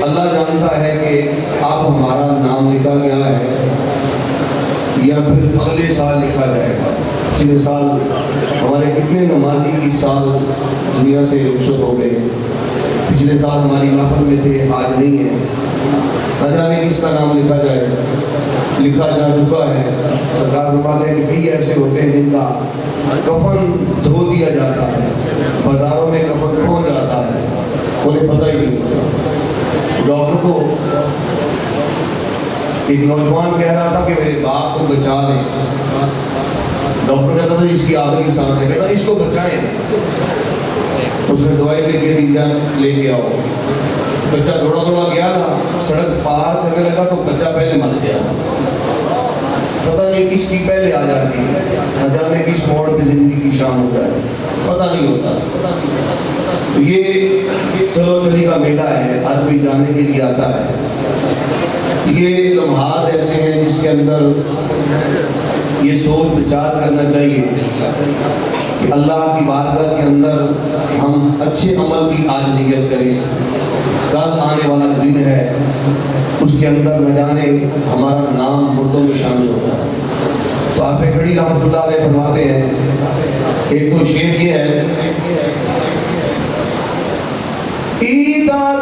اللہ جانتا ہے کہ آپ ہمارا نام نام لکھا گیا ہے یا پھر اگلے سال لکھا جائے گا. پچھلے سال ہمارے کتنے نمازی اس سال دنیا سے رخصت ہو گئے. پچھلے سال ہماری محفل میں تھے، آج نہیں ہے. نہ جانے کس کا نام لکھا جائے. لکھا جا چکا ہے. سرکار فرماتے ہیں کہ کئی ایسے ہوتے ہیں جن کا کفن دھو دیا جاتا ہے، بازاروں میں کفن پہنچ جاتا ہے، انہیں پتہ ہی نہیں ہوتا. ڈاکٹر کو ایک نوجوان کہہ رہا تھا کہ میرے باپ کو بچا لیں. ڈاکٹر کہتا تھا اس کی آخری سانس ہے، کہتا اس کو بچائیں. اس نے دوائی لے کے دی، لے کے آؤ. بچہ دوڑا دوڑا گیا نا، سڑک پار کرنے لگا تو بچہ پہلے مر گیا. پتہ نہیں کس کی پہلے آ جاتی ہے، نہ جانے کس موڑ پہ زندگی کی شان ہوتا ہے، پتہ نہیں ہوتا. یہ چلو چلی کا میلہ ہے، ہر کوئی جانے کے لیے آتا ہے. یہ لمحات ایسے ہیں جس کے اندر یہ سوچ بچار کرنا چاہیے کہ اللہ کی بارگاہ کے اندر ہم اچھے عمل کی آج نیت کریں. کل آنے والا دن ہے، اس کے اندر نہ جانے ہمارا نام مردوں میں شامل ہوتا ہے. تو آپ کھڑی رحمۃ اللہ علیہ فرماتے ہیں، ایک تو شعر یہ ہے، عیداں